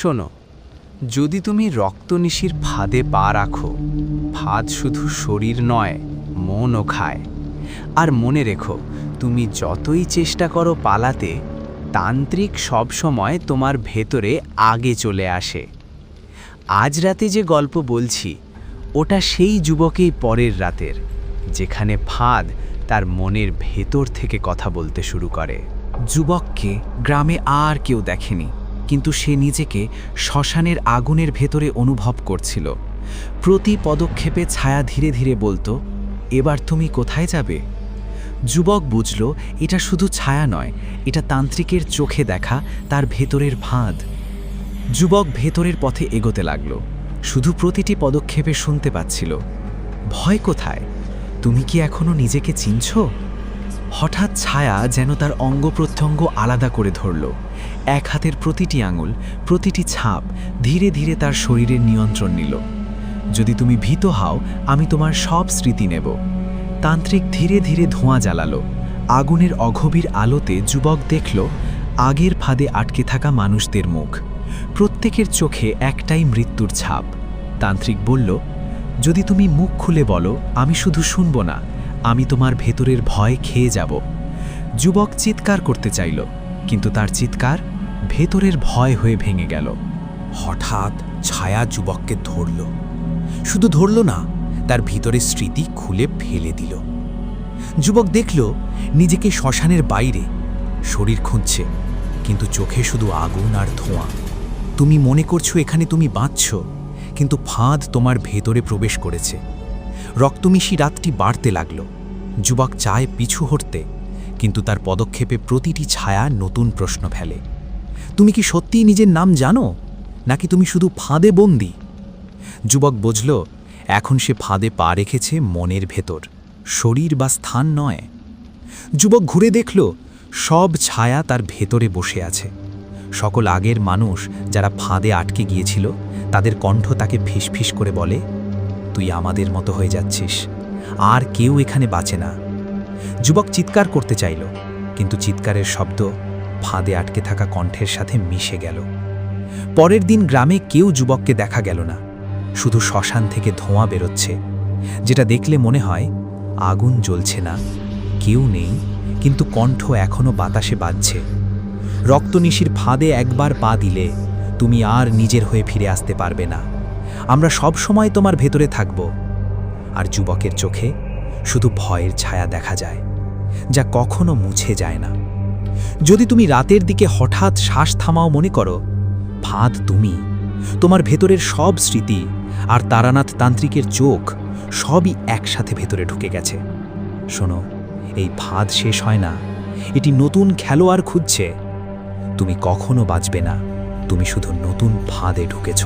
শোনো, যদি তুমি রক্তনিশির ফাঁদে পা রাখো, ফাঁদ শুধু শরীর নয়, মনও খায়। আর মনে রেখো, তুমি যতই চেষ্টা করো পালাতে, তান্ত্রিক সবসময় তোমার ভেতরে আগে চলে আসে। আজ রাতে যে গল্প বলছি, ওটা সেই যুবকেই পরের রাতের, যেখানে ফাঁদ তার মনের ভেতর থেকে কথা বলতে শুরু করে। যুবককে গ্রামে আর কেউ দেখেনি, কিন্তু সে নিজেকে শ্মশানের আগুনের ভেতরে অনুভব করছিল। প্রতি পদক্ষেপে ছায়া ধীরে ধীরে বলতো, এবার তুমি কোথায় যাবে? যুবক বুঝল এটা শুধু ছায়া নয়, এটা তান্ত্রিকের চোখে দেখা তার ভেতরের ফাঁদ। যুবক ভেতরের পথে এগোতে লাগল, শুধু প্রতিটি পদক্ষেপে শুনতে পাচ্ছিল, ভয় কোথায়? তুমি কি এখনো নিজেকে চিনছ? হঠাৎ ছায়া যেন তার অঙ্গ প্রত্যঙ্গ আলাদা করে ধরল। এক হাতের প্রতিটি আঙুল, প্রতিটি ছাপ ধীরে ধীরে তার শরীরের নিয়ন্ত্রণ নিল। যদি তুমি ভীত হও, আমি তোমার সব স্মৃতি নেব। তান্ত্রিক ধীরে ধীরে ধোঁয়া জ্বালালো। আগুনের অগভীর আলোতে যুবক দেখল আগের ফাঁদে আটকে থাকা মানুষদের মুখ। প্রত্যেকের চোখে একটাই মৃত্যুর ছাপ। তান্ত্রিক বলল, যদি তুমি মুখ খুলে বলো, আমি শুধু শুনব না, আমি তোমার ভেতরের ভয় খেয়ে যাব। যুবক চিৎকার করতে চাইল, কিন্তু তার চিৎকার ভেতরের ভয় হয়ে ভেঙে গেল। হঠাৎ ছায়া যুবককে ধরল। শুধু ধরল না, তার ভিতরের স্মৃতি খুলে ফেলে দিল। যুবক দেখল নিজেকে শ্মশানের বাইরে, শরীর খুঁজছে, কিন্তু চোখে শুধু আগুন আর ধোঁয়া। তুমি মনে করছো এখানে তুমি বাঁচছ, কিন্তু ফাঁদ তোমার ভেতরে প্রবেশ করেছে। রক্তমিশি রাতটি বাড়তে লাগল। যুবক চায় পিছু হটতে, কিন্তু তার পদক্ষেপে প্রতিটি ছায়া নতুন প্রশ্ন ফেলে। তুমি কি সত্যিই নিজের নাম জানো, নাকি তুমি শুধু ফাঁদে বন্দী? যুবক বুঝল এখন সে ফাঁদে পা রেখেছে মনের ভেতর, শরীর বা স্থান নয়। যুবক ঘুরে দেখল সব ছায়া তার ভেতরে বসে আছে। সকল আগের মানুষ যারা ফাঁদে আটকে গিয়েছিল, তাদের কণ্ঠ তাকে ফিসফিস করে বলে, তুই আমাদের মতো হয়ে যাচ্ছিস, আর কেউ এখানে বাঁচে না। যুবক চিৎকার করতে চাইল, কিন্তু চিৎকারের শব্দ ফাঁদে আটকে থাকা কণ্ঠের সাথে মিশে গেল। পরের দিন গ্রামে কেউ যুবককে দেখা গেল না, শুধু শ্মশান থেকে ধোঁয়া বেরোচ্ছে, যেটা দেখলে মনে হয় আগুন জ্বলছে না, কেউ নেই, কিন্তু কণ্ঠ এখনো বাতাসে বাজছে। রক্তনিশির ফাঁদে একবার পা দিলে তুমি আর নিজের হয়ে ফিরে আসতে পারবে না। আমরা সব সময় তোমার ভেতরে থাকব। আর যুবকের চোখে শুধু ভয়ের ছায়া দেখা যায়, যা কখনো মুছে যায় না। যদি তুমি রাতের দিকে হঠাৎ শ্বাস থামাও, মনে করো ফাঁদ তুমি, তোমার ভেতরের সব স্মৃতি আর তারানাথ তান্ত্রিকের চোখ সবই একসাথে ভেতরে ঢুকে গেছে। শোনো, এই ফাঁদ শেষ হয় না, এটি নতুন খেলোয়াড় খুঁজছে। তুমি কখনো বাঁচবে না, তুমি শুধু নতুন ফাঁদে ঢুকেছ।